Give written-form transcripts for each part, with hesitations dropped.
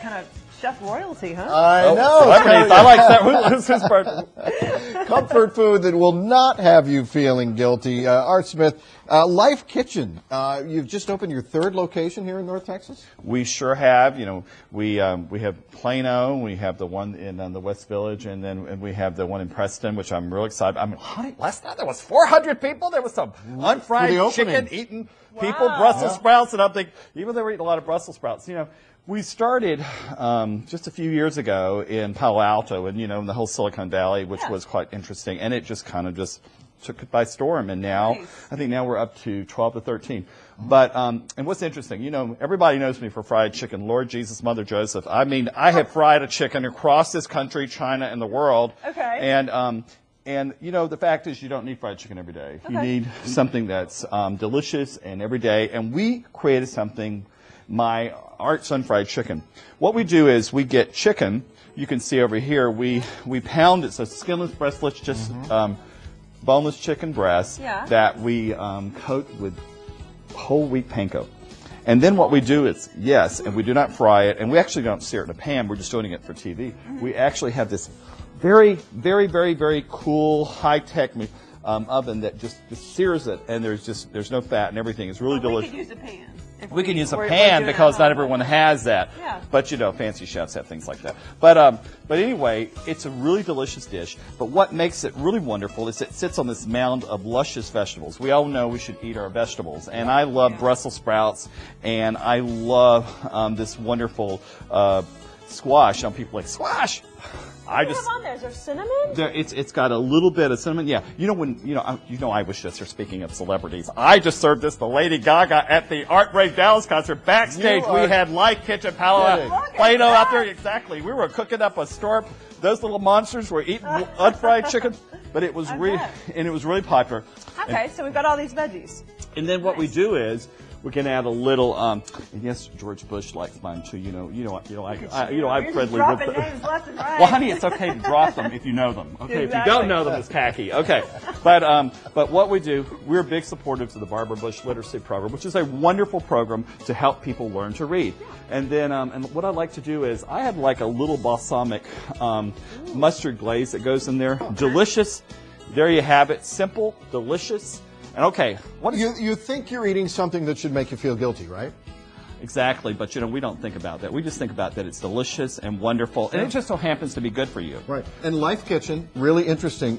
kind of chef royalty, huh? I know. I like that. Who's his part? Comfort food that will not have you feeling guilty. Art Smith, Lyfe Kitchen. You've just opened your third location here in North Texas? We sure have. You know, we have Plano, we have the one in the West Village, and we have the one in Preston, which I'm real excited. I mean, honey, last night there was 400 people. There was some unfried chicken eating people, Brussels sprouts, and I'm thinking, even though we're eating a lot of Brussels sprouts, you know. We started just a few years ago in Palo Alto and, you know, in the whole Silicon Valley, which was quite interesting. And it just kind of just took it by storm. And now, I think now we're up to 12 to 13. But, and what's interesting, you know, everybody knows me for fried chicken. Lord Jesus, Mother Joseph. I mean, I have fried a chicken across this country, China, and the world. Okay. And, you know, the fact is you don't need fried chicken every day. You need something that's delicious and every day. And we created something, my Art's Unfried Chicken. What we do is we get chicken. You can see over here, we pound it, so skinless, breastless, just boneless chicken breast that we coat with whole wheat panko. And then what we do is, and we do not fry it, and we actually don't sear it in a pan, we're just doing it for TV. We actually have this very, very, very, very cool, high-tech oven that just sears it, and there's no fat and everything. It's really delicious. We could use a pan. We can use a pan because not everyone has that. But, you know, fancy chefs have things like that. But anyway, it's a really delicious dish. But what makes it really wonderful is it sits on this mound of luscious vegetables. We all know we should eat our vegetables. And I love Brussels sprouts, and I love this wonderful squash. Some people are like, squash! What do you have on there? Is there cinnamon? It's got a little bit of cinnamon. Yeah, you know I was just here. Speaking of celebrities, I just served this to Lady Gaga at the Art Brave Dallas concert. Backstage, we had Lyfe Kitchen, Plano out there. Exactly, we were cooking up a storm. Those little monsters were eating unfried chicken, but it was really popular. Okay, so we've got all these veggies. And then what we do is we can add a little. And yes, George Bush likes mine too. I'm friendly with names left and right. Well, honey, it's okay to drop them if you know them. Okay, if you don't know them, it's tacky. Okay, but what we do, we're big supporters of the Barbara Bush Literacy Program, which is a wonderful program to help people learn to read. And then, and what I like to do is I have like a little balsamic mustard glaze that goes in there. Delicious. There you have it. Simple, delicious. And okay, you think you're eating something that should make you feel guilty, right? Exactly, but you know, we don't think about that. We just think about that it's delicious and wonderful, and it just so happens to be good for you. Right. And Lyfe Kitchen, really interesting.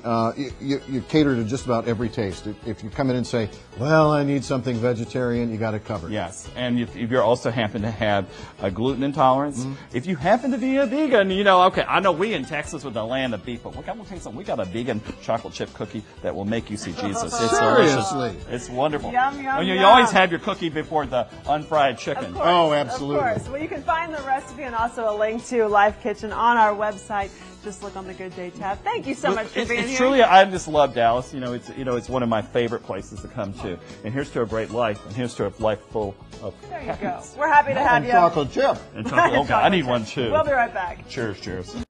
You cater to just about every taste. If you come in and say, well, I need something vegetarian, you got it covered. Yes, and if you also happen to have a gluten intolerance, if you happen to be a vegan, you know, okay, I know we in Texas with the land of beef, but look, I'm going to tell you something. We got a vegan chocolate chip cookie that will make you see Jesus. It's Seriously. It's wonderful. Yum, yum, you always have your cookie before the unfried chicken. Oh, absolutely. Of course. Well, you can find the recipe and also a link to Lyfe Kitchen on our website. Just look on the Good Day tab. Thank you so much for being here. Truly, I just love Dallas. It's one of my favorite places to come to. And here's to a great life, and here's to a life full of happiness. We're happy to have you. Chocolate chip. And chocolate. Okay, I need one too. We'll be right back. Cheers, cheers.